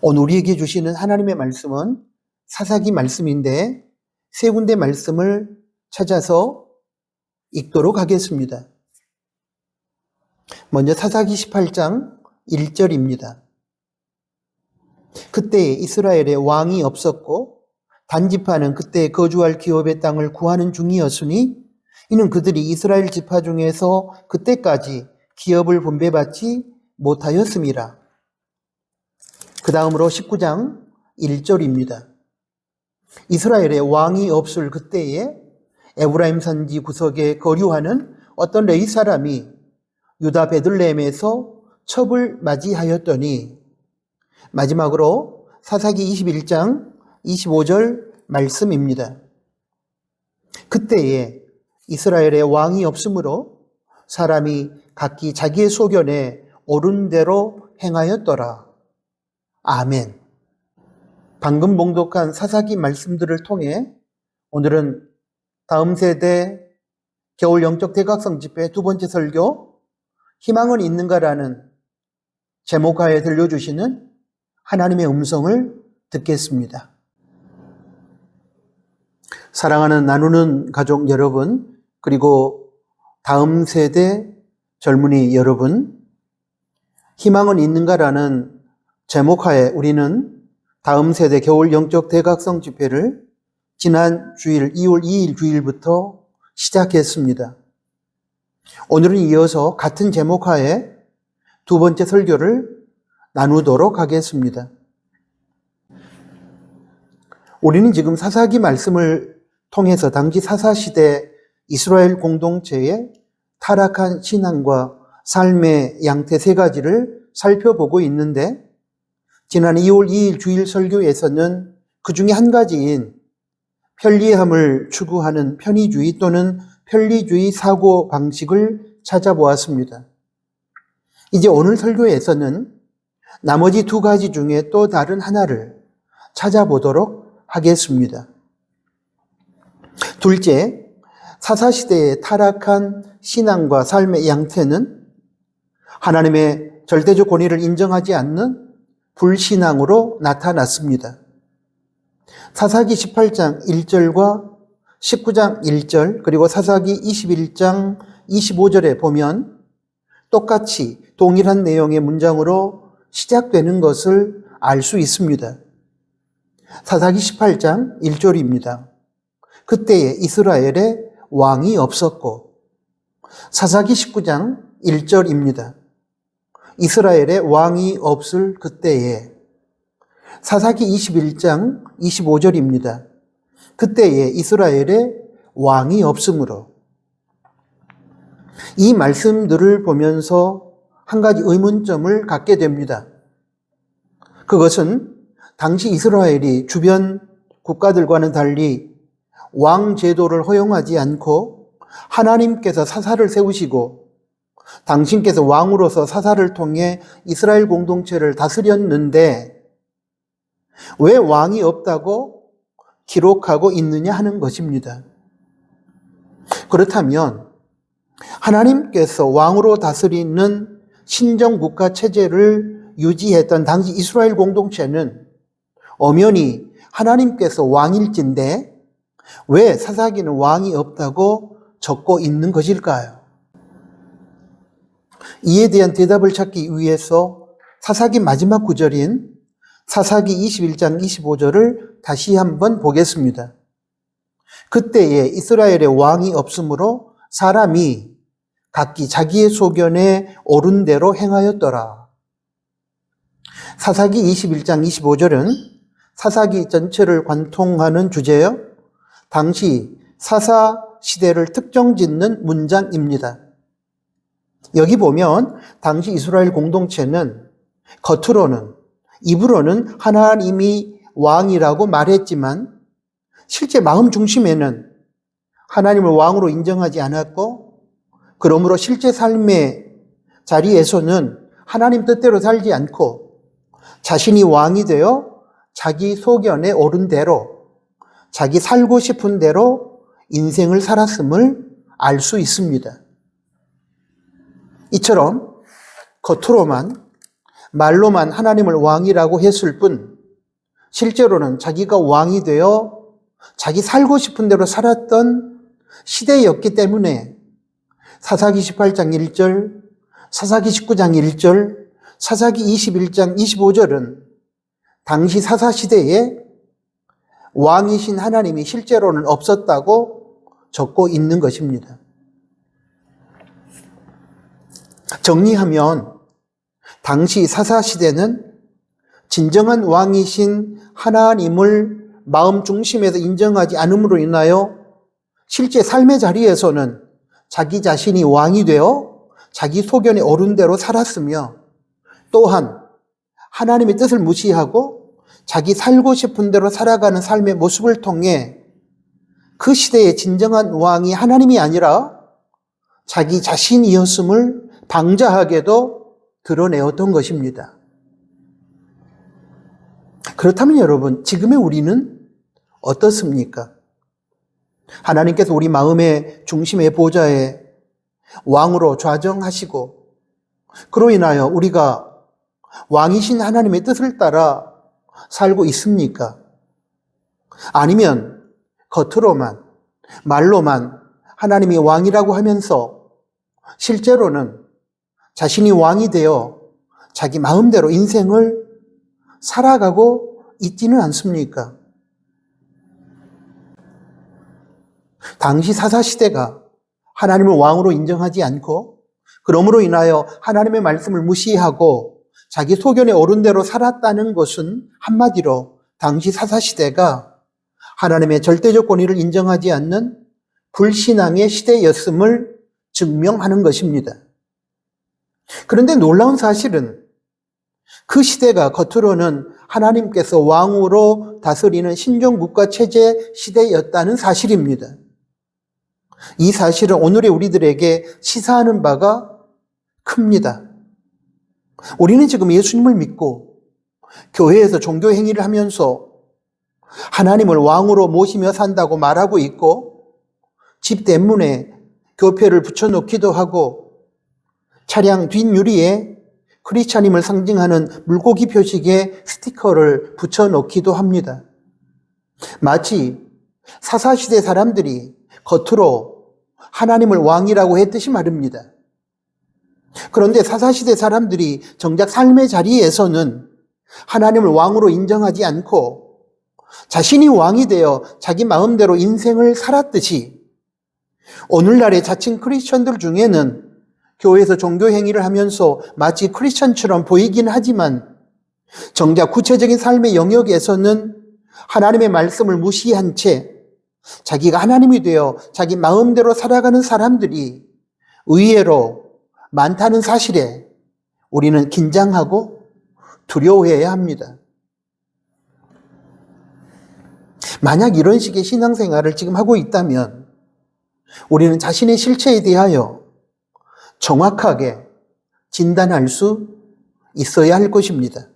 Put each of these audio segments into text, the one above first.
오늘 우리에게 주시는 하나님의 말씀은 사사기 말씀인데 세 군데 말씀을 찾아서 읽도록 하겠습니다. 먼저 사사기 18장 1절입니다. 그때 이스라엘에 왕이 없었고 단지파는 그때 거주할 기업의 땅을 구하는 중이었으니 이는 그들이 이스라엘 지파 중에서 그때까지 기업을 분배받지 못하였음이라. 그 다음으로 19장 1절입니다. 이스라엘에 왕이 없을 그때에 에브라임 산지 구석에 거류하는 어떤 레위 사람이 유다 베들레헴에서 첩을 맞이하였더니, 마지막으로 사사기 21장 25절 말씀입니다. 그때에 이스라엘에 왕이 없으므로 사람이 각기 자기의 소견에 옳은 대로 행하였더라. 아멘. 방금 봉독한 사사기 말씀들을 통해 오늘은 다음 세대 겨울 영적 대각성 집회 두 번째 설교, 희망은 있는가라는 제목하에 들려주시는 하나님의 음성을 듣겠습니다. 사랑하는 나누는 가족 여러분, 그리고 다음 세대 젊은이 여러분, 희망은 있는가라는 제목하에 우리는 다음 세대 겨울 영적 대각성 집회를 지난 주일 2월 2일 주일부터 시작했습니다. 오늘은 이어서 같은 제목하에 두 번째 설교를 나누도록 하겠습니다. 우리는 지금 사사기 말씀을 통해서 당시 사사시대 이스라엘 공동체의 타락한 신앙과 삶의 양태 세 가지를 살펴보고 있는데, 지난 2월 2일 주일 설교에서는 그 중에 한 가지인 편리함을 추구하는 편의주의 또는 편리주의 사고 방식을 찾아보았습니다. 이제 오늘 설교에서는 나머지 두 가지 중에 또 다른 하나를 찾아보도록 하겠습니다. 둘째, 사사시대의 타락한 신앙과 삶의 양태는 하나님의 절대적 권위를 인정하지 않는 불신앙으로 나타났습니다. 사사기 18장 1절과 19장 1절 그리고 사사기 21장 25절에 보면 똑같이 동일한 내용의 문장으로 시작되는 것을 알 수 있습니다. 사사기 18장 1절입니다. 그때에 이스라엘에 왕이 없었고, 사사기 19장 1절입니다. 이스라엘에 왕이 없을 그때에, 사사기 21장 25절입니다. 그때에 이스라엘에 왕이 없으므로. 이 말씀들을 보면서 한 가지 의문점을 갖게 됩니다. 그것은 당시 이스라엘이 주변 국가들과는 달리 왕 제도를 허용하지 않고 하나님께서 사사를 세우시고 당신께서 왕으로서 사사를 통해 이스라엘 공동체를 다스렸는데 왜 왕이 없다고 기록하고 있느냐 하는 것입니다. 그렇다면 하나님께서 왕으로 다스리는 신정국가 체제를 유지했던 당시 이스라엘 공동체는 엄연히 하나님께서 왕일진데 왜 사사기는 왕이 없다고 적고 있는 것일까요? 이에 대한 대답을 찾기 위해서 사사기 마지막 구절인 사사기 21장 25절을 다시 한번 보겠습니다. 그때에 이스라엘에 왕이 없으므로 사람이 각기 자기의 소견에 옳은 대로 행하였더라. 사사기 21장 25절은 사사기 전체를 관통하는 주제요, 당시 사사 시대를 특정짓는 문장입니다. 여기 보면 당시 이스라엘 공동체는 겉으로는, 입으로는 하나님이 왕이라고 말했지만 실제 마음 중심에는 하나님을 왕으로 인정하지 않았고, 그러므로 실제 삶의 자리에서는 하나님 뜻대로 살지 않고 자신이 왕이 되어 자기 소견에 옳은 대로, 자기 살고 싶은 대로 인생을 살았음을 알 수 있습니다. 이처럼 겉으로만 말로만 하나님을 왕이라고 했을 뿐 실제로는 자기가 왕이 되어 자기 살고 싶은 대로 살았던 시대였기 때문에 사사기 18장 1절, 사사기 19장 1절, 사사기 21장 25절은 당시 사사시대에 왕이신 하나님이 실제로는 없었다고 적고 있는 것입니다. 정리하면 당시 사사시대는 진정한 왕이신 하나님을 마음 중심에서 인정하지 않음으로 인하여 실제 삶의 자리에서는 자기 자신이 왕이 되어 자기 소견에 오른 대로 살았으며 또한 하나님의 뜻을 무시하고 자기 살고 싶은 대로 살아가는 삶의 모습을 통해 그 시대의 진정한 왕이 하나님이 아니라 자기 자신이었음을 방자하게도 드러내었던 것입니다. 그렇다면 여러분, 지금의 우리는 어떻습니까? 하나님께서 우리 마음의 중심의 보좌에 왕으로 좌정하시고 그로 인하여 우리가 왕이신 하나님의 뜻을 따라 살고 있습니까? 아니면 겉으로만 말로만 하나님이 왕이라고 하면서 실제로는 자신이 왕이 되어 자기 마음대로 인생을 살아가고 있지는 않습니까? 당시 사사시대가 하나님을 왕으로 인정하지 않고 그러므로 인하여 하나님의 말씀을 무시하고 자기 소견에 오른 대로 살았다는 것은 한마디로 당시 사사시대가 하나님의 절대적 권위를 인정하지 않는 불신앙의 시대였음을 증명하는 것입니다. 그런데 놀라운 사실은 그 시대가 겉으로는 하나님께서 왕으로 다스리는 신종국가 체제 시대였다는 사실입니다. 이 사실은 오늘의 우리들에게 시사하는 바가 큽니다. 우리는 지금 예수님을 믿고 교회에서 종교 행위를 하면서 하나님을 왕으로 모시며 산다고 말하고 있고 집 대문에 교패를 붙여놓기도 하고 차량 뒷유리에 크리스찬임을 상징하는 물고기 표식의 스티커를 붙여놓기도 합니다. 마치 사사시대 사람들이 겉으로 하나님을 왕이라고 했듯이 말입니다. 그런데 사사시대 사람들이 정작 삶의 자리에서는 하나님을 왕으로 인정하지 않고 자신이 왕이 되어 자기 마음대로 인생을 살았듯이 오늘날의 자칭 크리스천들 중에는 교회에서 종교 행위를 하면서 마치 크리스천처럼 보이긴 하지만 정작 구체적인 삶의 영역에서는 하나님의 말씀을 무시한 채 자기가 하나님이 되어 자기 마음대로 살아가는 사람들이 의외로 많다는 사실에 우리는 긴장하고 두려워해야 합니다. 만약 이런 식의 신앙생활을 지금 하고 있다면 우리는 자신의 실체에 대하여 정확하게 진단할 수 있어야 할 것입니다.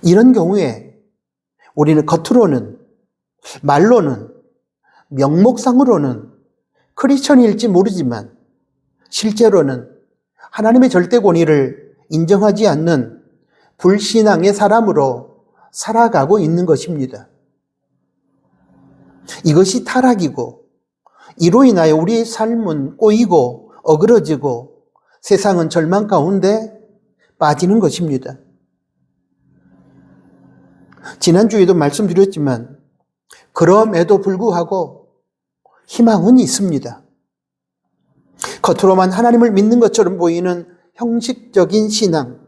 이런 경우에 우리는 겉으로는 말로는 명목상으로는 크리스천일지 모르지만 실제로는 하나님의 절대 권위를 인정하지 않는 불신앙의 사람으로 살아가고 있는 것입니다. 이것이 타락이고 이로 인하여 우리의 삶은 꼬이고 어그러지고 세상은 절망 가운데 빠지는 것입니다. 지난주에도 말씀드렸지만 그럼에도 불구하고 희망은 있습니다. 겉으로만 하나님을 믿는 것처럼 보이는 형식적인 신앙,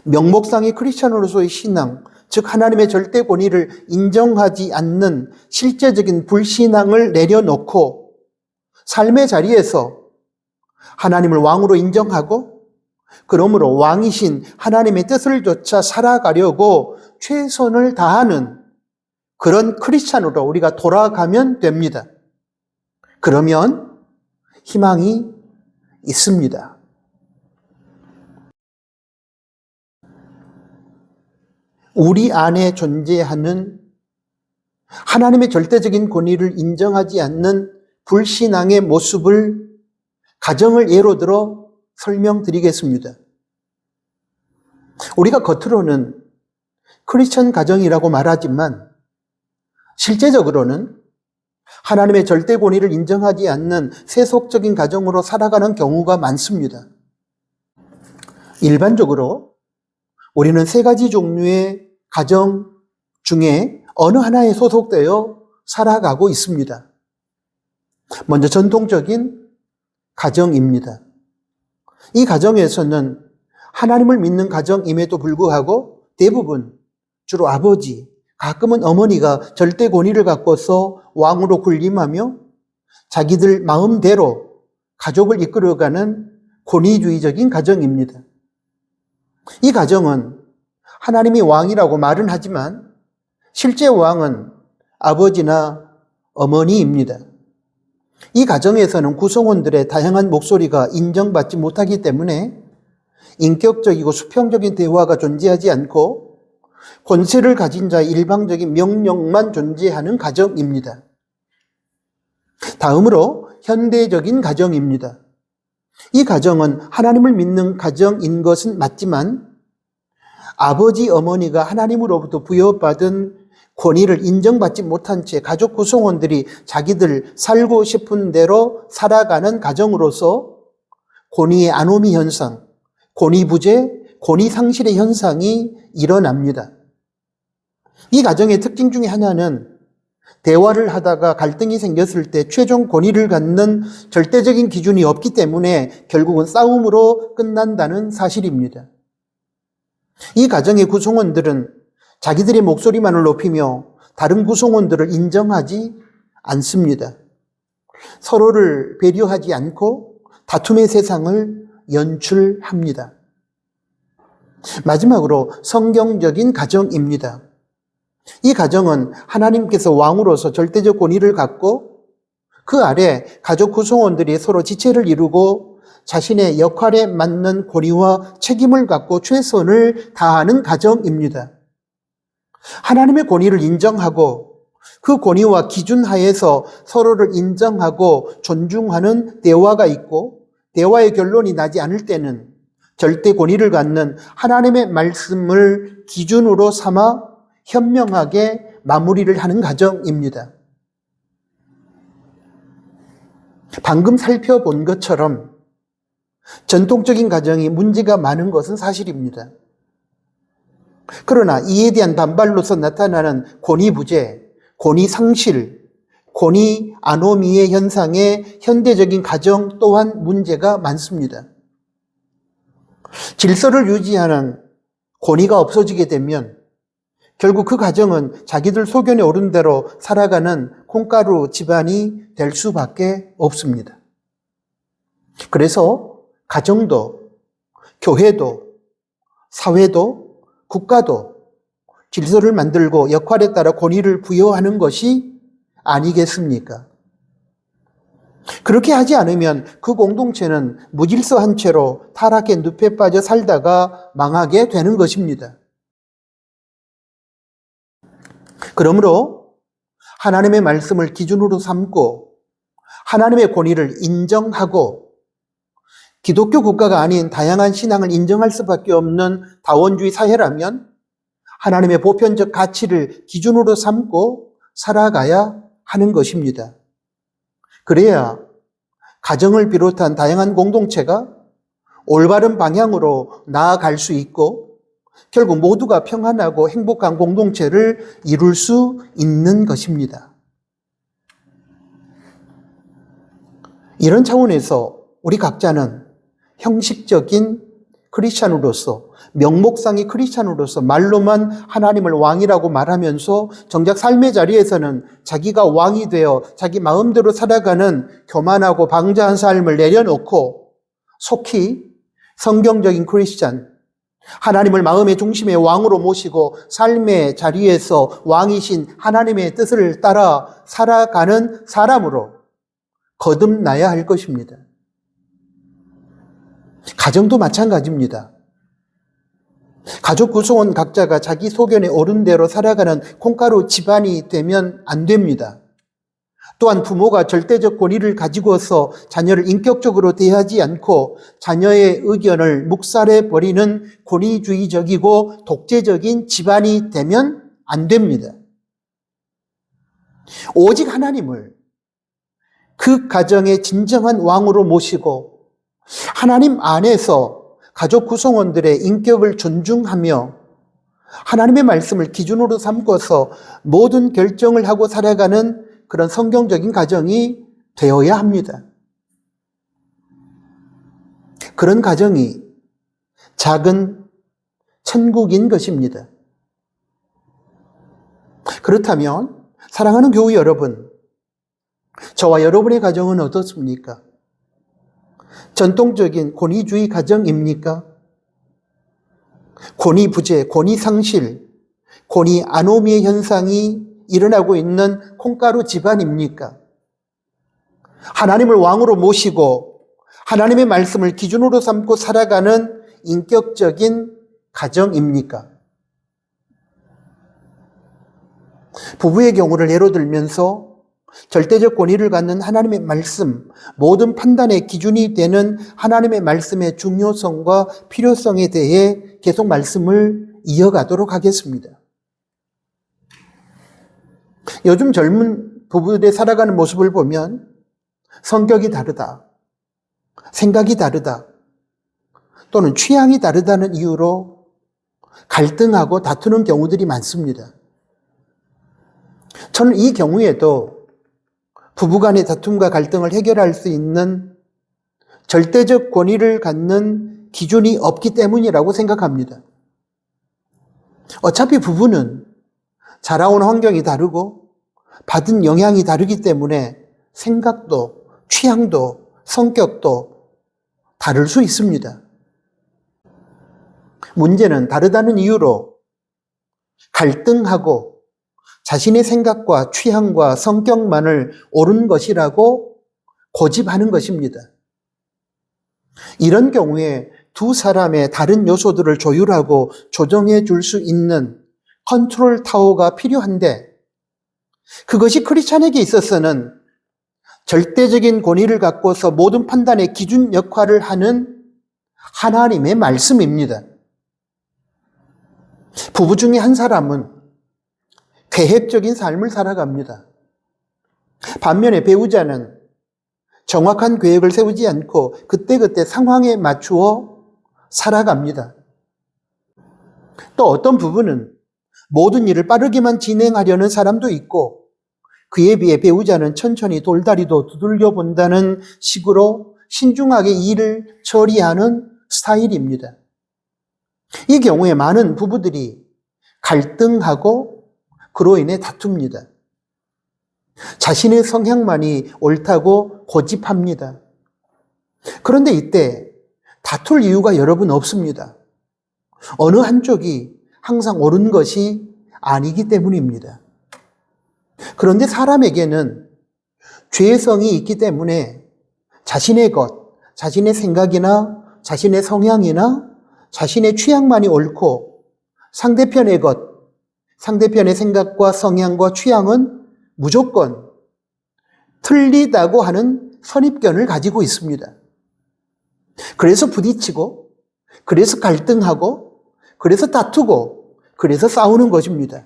명목상의 크리스천으로서의 신앙, 즉 하나님의 절대 권위를 인정하지 않는 실제적인 불신앙을 내려놓고 삶의 자리에서 하나님을 왕으로 인정하고 그러므로 왕이신 하나님의 뜻을 쫓아 살아가려고 최선을 다하는 그런 크리스찬으로 우리가 돌아가면 됩니다. 그러면 희망이 있습니다. 우리 안에 존재하는 하나님의 절대적인 권위를 인정하지 않는 불신앙의 모습을 가정을 예로 들어 설명드리겠습니다. 우리가 겉으로는 크리스천 가정이라고 말하지만 실제적으로는 하나님의 절대 권위를 인정하지 않는 세속적인 가정으로 살아가는 경우가 많습니다. 일반적으로 우리는 세 가지 종류의 가정 중에 어느 하나에 소속되어 살아가고 있습니다. 먼저 전통적인 가정입니다. 이 가정에서는 하나님을 믿는 가정임에도 불구하고 대부분 주로 아버지, 가끔은 어머니가 절대 권위를 갖고서 왕으로 군림하며 자기들 마음대로 가족을 이끌어가는 권위주의적인 가정입니다. 이 가정은 하나님이 왕이라고 말은 하지만 실제 왕은 아버지나 어머니입니다. 이 가정에서는 구성원들의 다양한 목소리가 인정받지 못하기 때문에 인격적이고 수평적인 대화가 존재하지 않고 권세를 가진 자의 일방적인 명령만 존재하는 가정입니다. 다음으로 현대적인 가정입니다. 이 가정은 하나님을 믿는 가정인 것은 맞지만 아버지, 어머니가 하나님으로부터 부여받은 권위를 인정받지 못한 채 가족 구성원들이 자기들 살고 싶은 대로 살아가는 가정으로서 권위의 아노미 현상, 권위 부재, 권위 상실의 현상이 일어납니다. 이 가정의 특징 중에 하나는 대화를 하다가 갈등이 생겼을 때 최종 권위를 갖는 절대적인 기준이 없기 때문에 결국은 싸움으로 끝난다는 사실입니다. 이 가정의 구성원들은 자기들의 목소리만을 높이며 다른 구성원들을 인정하지 않습니다. 서로를 배려하지 않고 다툼의 세상을 연출합니다. 마지막으로 성경적인 가정입니다. 이 가정은 하나님께서 왕으로서 절대적 권위를 갖고 그 아래 가족 구성원들이 서로 지체를 이루고 자신의 역할에 맞는 권위와 책임을 갖고 최선을 다하는 가정입니다. 하나님의 권위를 인정하고 그 권위와 기준 하에서 서로를 인정하고 존중하는 대화가 있고 대화의 결론이 나지 않을 때는 절대 권위를 갖는 하나님의 말씀을 기준으로 삼아 현명하게 마무리를 하는 가정입니다. 방금 살펴본 것처럼 전통적인 가정이 문제가 많은 것은 사실입니다. 그러나 이에 대한 반발로서 나타나는 권위 부재, 권위 상실, 권위 아노미의 현상에 현대적인 가정 또한 문제가 많습니다. 질서를 유지하는 권위가 없어지게 되면 결국 그 가정은 자기들 소견에 오른 대로 살아가는 콩가루 집안이 될 수밖에 없습니다. 그래서 가정도, 교회도, 사회도, 국가도 질서를 만들고 역할에 따라 권위를 부여하는 것이 아니겠습니까? 그렇게 하지 않으면 그 공동체는 무질서한 채로 타락의 늪에 빠져 살다가 망하게 되는 것입니다. 그러므로 하나님의 말씀을 기준으로 삼고 하나님의 권위를 인정하고 기독교 국가가 아닌 다양한 신앙을 인정할 수밖에 없는 다원주의 사회라면 하나님의 보편적 가치를 기준으로 삼고 살아가야 하는 것입니다. 그래야 가정을 비롯한 다양한 공동체가 올바른 방향으로 나아갈 수 있고 결국 모두가 평안하고 행복한 공동체를 이룰 수 있는 것입니다. 이런 차원에서 우리 각자는 형식적인 크리스찬으로서 명목상의 크리스찬으로서 말로만 하나님을 왕이라고 말하면서 정작 삶의 자리에서는 자기가 왕이 되어 자기 마음대로 살아가는 교만하고 방자한 삶을 내려놓고 속히 성경적인 크리스찬, 하나님을 마음의 중심의 왕으로 모시고 삶의 자리에서 왕이신 하나님의 뜻을 따라 살아가는 사람으로 거듭나야 할 것입니다. 가정도 마찬가지입니다. 가족 구성원 각자가 자기 소견에 옳은 대로 살아가는 콩가루 집안이 되면 안 됩니다. 또한 부모가 절대적 권위를 가지고서 자녀를 인격적으로 대하지 않고 자녀의 의견을 묵살해버리는 권위주의적이고 독재적인 집안이 되면 안 됩니다. 오직 하나님을 그 가정의 진정한 왕으로 모시고 하나님 안에서 가족 구성원들의 인격을 존중하며 하나님의 말씀을 기준으로 삼고서 모든 결정을 하고 살아가는 그런 성경적인 가정이 되어야 합니다. 그런 가정이 작은 천국인 것입니다. 그렇다면 사랑하는 교우 여러분, 저와 여러분의 가정은 어떻습니까? 전통적인 권위주의 가정입니까? 권위 부재, 권위 상실, 권위 아노미의 현상이 일어나고 있는 콩가루 집안입니까? 하나님을 왕으로 모시고 하나님의 말씀을 기준으로 삼고 살아가는 인격적인 가정입니까? 부부의 경우를 예로 들면서 절대적 권위를 갖는 하나님의 말씀, 모든 판단의 기준이 되는 하나님의 말씀의 중요성과 필요성에 대해 계속 말씀을 이어가도록 하겠습니다. 요즘 젊은 부부들의 살아가는 모습을 보면 성격이 다르다, 생각이 다르다, 또는 취향이 다르다는 이유로 갈등하고 다투는 경우들이 많습니다. 저는 이 경우에도 부부간의 다툼과 갈등을 해결할 수 있는 절대적 권위를 갖는 기준이 없기 때문이라고 생각합니다. 어차피 부부는 자라온 환경이 다르고 받은 영향이 다르기 때문에 생각도, 취향도, 성격도 다를 수 있습니다. 문제는 다르다는 이유로 갈등하고 자신의 생각과 취향과 성격만을 옳은 것이라고 고집하는 것입니다. 이런 경우에 두 사람의 다른 요소들을 조율하고 조정해 줄 수 있는 컨트롤 타워가 필요한데 그것이 크리스찬에게 있어서는 절대적인 권위를 갖고서 모든 판단의 기준 역할을 하는 하나님의 말씀입니다. 부부 중에 한 사람은 계획적인 삶을 살아갑니다. 반면에 배우자는 정확한 계획을 세우지 않고 그때그때 상황에 맞추어 살아갑니다. 또 어떤 부부는 모든 일을 빠르게만 진행하려는 사람도 있고 그에 비해 배우자는 천천히 돌다리도 두들겨 본다는 식으로 신중하게 일을 처리하는 스타일입니다. 이 경우에 많은 부부들이 갈등하고 그로 인해 다툽니다. 자신의 성향만이 옳다고 고집합니다. 그런데 이때 다툴 이유가 여러분 없습니다. 어느 한쪽이 항상 옳은 것이 아니기 때문입니다. 그런데 사람에게는 죄성이 있기 때문에 자신의 것, 자신의 생각이나 자신의 성향이나 자신의 취향만이 옳고 상대편의 것, 상대편의 생각과 성향과 취향은 무조건 틀리다고 하는 선입견을 가지고 있습니다. 그래서 부딪히고, 그래서 갈등하고, 그래서 다투고, 그래서 싸우는 것입니다.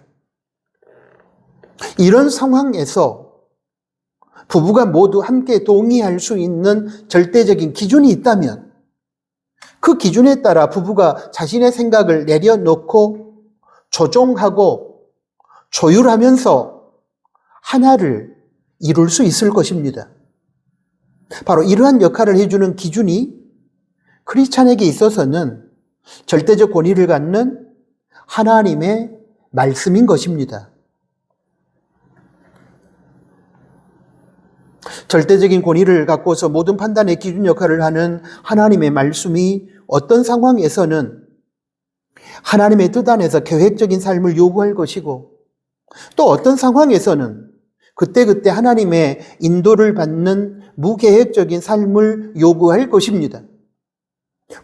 이런 상황에서 부부가 모두 함께 동의할 수 있는 절대적인 기준이 있다면 그 기준에 따라 부부가 자신의 생각을 내려놓고 조종하고 조율하면서 하나를 이룰 수 있을 것입니다. 바로 이러한 역할을 해주는 기준이 크리스찬에게 있어서는 절대적 권위를 갖는 하나님의 말씀인 것입니다. 절대적인 권위를 갖고서 모든 판단의 기준 역할을 하는 하나님의 말씀이 어떤 상황에서는 하나님의 뜻 안에서 계획적인 삶을 요구할 것이고 또 어떤 상황에서는 그때그때 하나님의 인도를 받는 무계획적인 삶을 요구할 것입니다.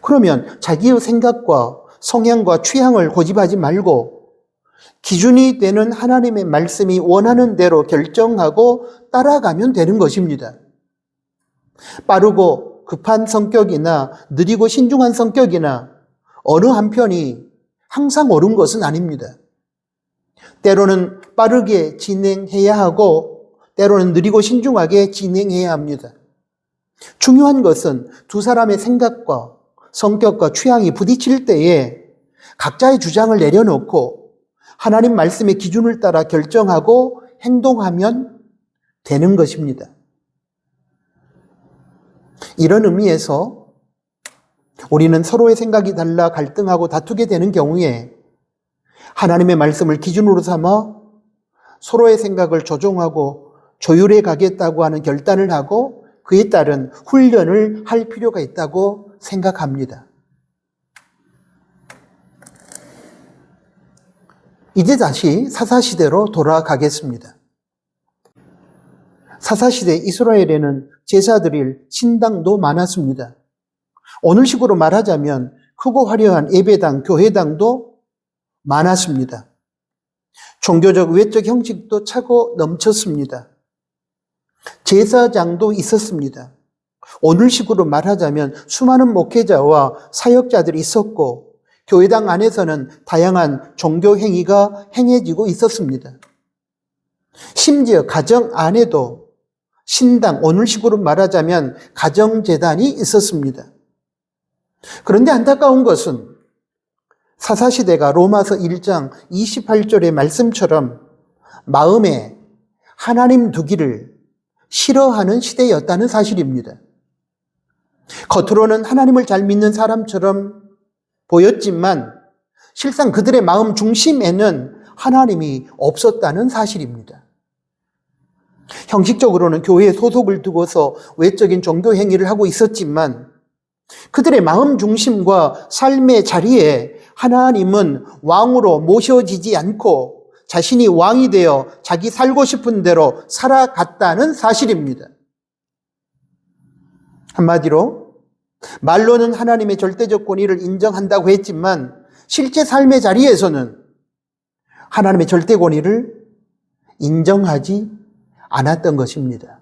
그러면 자기의 생각과 성향과 취향을 고집하지 말고 기준이 되는 하나님의 말씀이 원하는 대로 결정하고 따라가면 되는 것입니다. 빠르고 급한 성격이나 느리고 신중한 성격이나 어느 한편이 항상 옳은 것은 아닙니다. 때로는 빠르게 진행해야 하고 때로는 느리고 신중하게 진행해야 합니다. 중요한 것은 두 사람의 생각과 성격과 취향이 부딪힐 때에 각자의 주장을 내려놓고 하나님 말씀의 기준을 따라 결정하고 행동하면 되는 것입니다. 이런 의미에서 우리는 서로의 생각이 달라 갈등하고 다투게 되는 경우에 하나님의 말씀을 기준으로 삼아 서로의 생각을 조정하고 조율해 가겠다고 하는 결단을 하고 그에 따른 훈련을 할 필요가 있다고 생각합니다. 이제 다시 사사시대로 돌아가겠습니다. 사사시대 이스라엘에는 제사 드릴 신당도 많았습니다. 오늘식으로 말하자면 크고 화려한 예배당, 교회당도 많았습니다. 종교적, 외적 형식도 차고 넘쳤습니다. 제사장도 있었습니다. 오늘식으로 말하자면 수많은 목회자와 사역자들이 있었고 교회당 안에서는 다양한 종교 행위가 행해지고 있었습니다. 심지어 가정 안에도 신당, 오늘식으로 말하자면 가정재단이 있었습니다. 그런데 안타까운 것은 사사시대가 로마서 1장 28절의 말씀처럼 마음에 하나님 두기를 싫어하는 시대였다는 사실입니다. 겉으로는 하나님을 잘 믿는 사람처럼 보였지만 실상 그들의 마음 중심에는 하나님이 없었다는 사실입니다. 형식적으로는 교회에 소속을 두고서 외적인 종교 행위를 하고 있었지만 그들의 마음 중심과 삶의 자리에 하나님은 왕으로 모셔지지 않고 자신이 왕이 되어 자기 살고 싶은 대로 살아갔다는 사실입니다. 한마디로 말로는 하나님의 절대적 권위를 인정한다고 했지만 실제 삶의 자리에서는 하나님의 절대 권위를 인정하지 않았던 것입니다.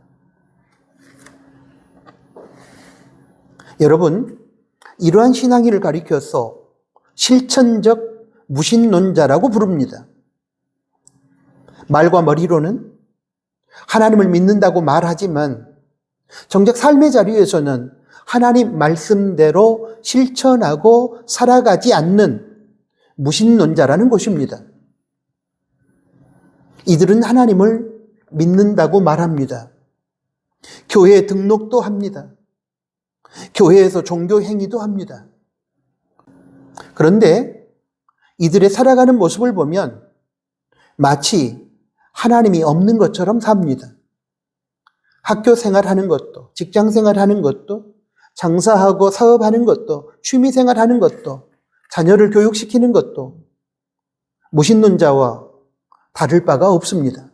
여러분, 이러한 신앙의를 가리켜서 실천적 무신론자라고 부릅니다. 말과 머리로는 하나님을 믿는다고 말하지만 정작 삶의 자리에서는 하나님 말씀대로 실천하고 살아가지 않는 무신론자라는 것입니다. 이들은 하나님을 믿는다고 말합니다. 교회에 등록도 합니다. 교회에서 종교 행위도 합니다. 그런데 이들의 살아가는 모습을 보면 마치 하나님이 없는 것처럼 삽니다. 학교 생활하는 것도, 직장 생활하는 것도, 장사하고 사업하는 것도, 취미 생활하는 것도, 자녀를 교육시키는 것도 무신론자와 다를 바가 없습니다.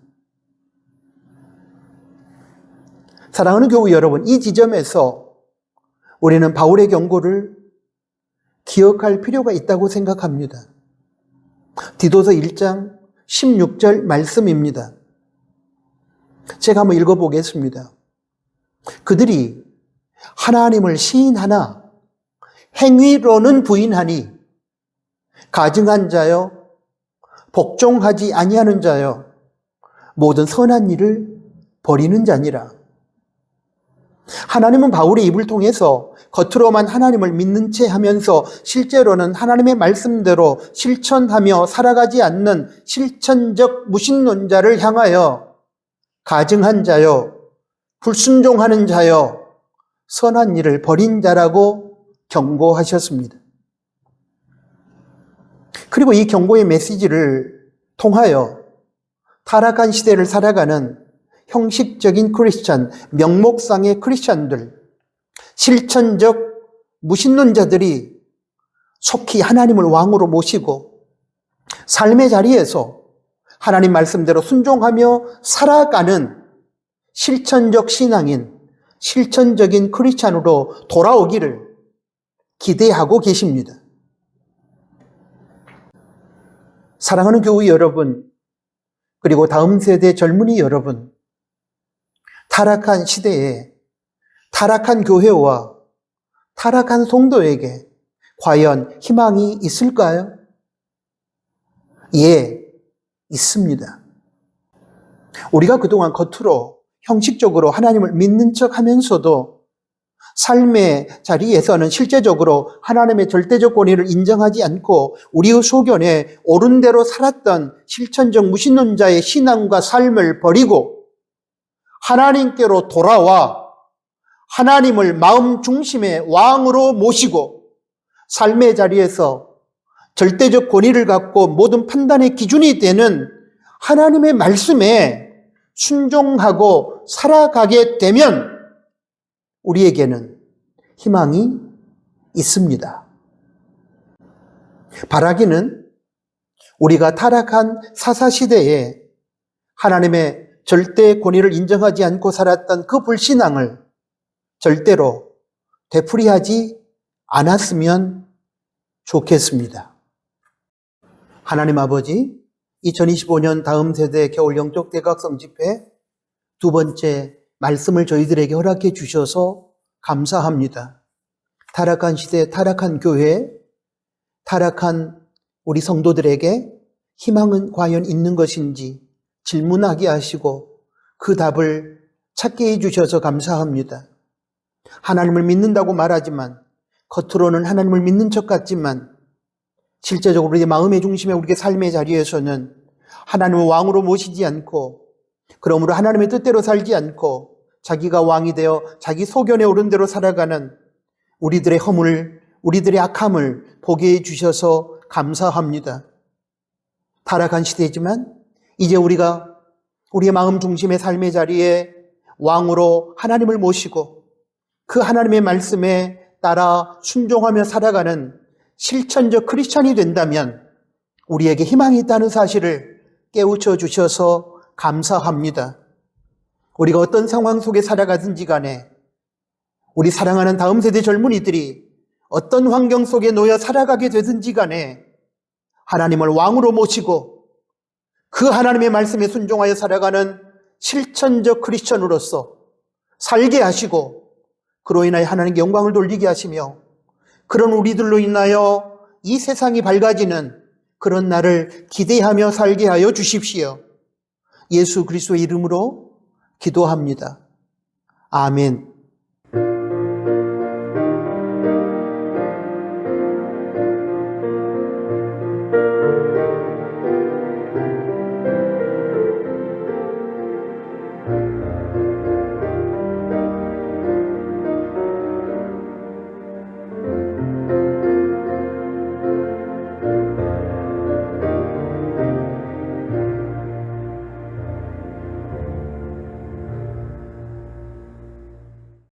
사랑하는 교우 여러분, 이 지점에서 우리는 바울의 경고를 기억할 필요가 있다고 생각합니다. 디도서 1장 16절 말씀입니다. 제가 한번 읽어보겠습니다. 그들이 하나님을 시인하나 행위로는 부인하니 가증한 자여 복종하지 아니하는 자여 모든 선한 일을 버리는 자니라. 하나님은 바울의 입을 통해서 겉으로만 하나님을 믿는 채 하면서 실제로는 하나님의 말씀대로 실천하며 살아가지 않는 실천적 무신론자를 향하여 가증한 자여, 불순종하는 자여, 선한 일을 버린 자라고 경고하셨습니다. 그리고 이 경고의 메시지를 통하여 타락한 시대를 살아가는 형식적인 크리스찬, 명목상의 크리스찬들, 실천적 무신론자들이 속히 하나님을 왕으로 모시고 삶의 자리에서 하나님 말씀대로 순종하며 살아가는 실천적 신앙인, 실천적인 크리스찬으로 돌아오기를 기대하고 계십니다. 사랑하는 교우 여러분, 그리고 다음 세대 젊은이 여러분, 타락한 시대에 타락한 교회와 타락한 성도에게 과연 희망이 있을까요? 예, 있습니다. 우리가 그동안 겉으로 형식적으로 하나님을 믿는 척 하면서도 삶의 자리에서는 실제적으로 하나님의 절대적 권위를 인정하지 않고 우리의 소견에 옳은 대로 살았던 실천적 무신론자의 신앙과 삶을 버리고 하나님께로 돌아와 하나님을 마음 중심의 왕으로 모시고 삶의 자리에서 절대적 권위를 갖고 모든 판단의 기준이 되는 하나님의 말씀에 순종하고 살아가게 되면 우리에게는 희망이 있습니다. 바라기는 우리가 타락한 사사시대에 하나님의 절대 권위를 인정하지 않고 살았던 그 불신앙을 절대로 되풀이하지 않았으면 좋겠습니다. 하나님 아버지, 2025년 다음 세대 겨울 영적 대각성 집회 두 번째 말씀을 저희들에게 허락해 주셔서 감사합니다. 타락한 시대, 타락한 교회, 타락한 우리 성도들에게 희망은 과연 있는 것인지 질문하게 하시고 그 답을 찾게 해주셔서 감사합니다. 하나님을 믿는다고 말하지만 겉으로는 하나님을 믿는 척 같지만 실제적으로 우리의 마음의 중심에 우리의 삶의 자리에서는 하나님을 왕으로 모시지 않고 그러므로 하나님의 뜻대로 살지 않고 자기가 왕이 되어 자기 소견에 오른 대로 살아가는 우리들의 허물, 우리들의 악함을 보게 해주셔서 감사합니다. 타락한 시대지만 이제 우리가 우리의 마음 중심의 삶의 자리에 왕으로 하나님을 모시고 그 하나님의 말씀에 따라 순종하며 살아가는 실천적 크리스찬이 된다면 우리에게 희망이 있다는 사실을 깨우쳐 주셔서 감사합니다. 우리가 어떤 상황 속에 살아가든지 간에 우리 사랑하는 다음 세대 젊은이들이 어떤 환경 속에 놓여 살아가게 되든지 간에 하나님을 왕으로 모시고 그 하나님의 말씀에 순종하여 살아가는 실천적 크리스천으로서 살게 하시고 그로 인하여 하나님께 영광을 돌리게 하시며 그런 우리들로 인하여 이 세상이 밝아지는 그런 날을 기대하며 살게 하여 주십시오. 예수 그리스도의 이름으로 기도합니다. 아멘.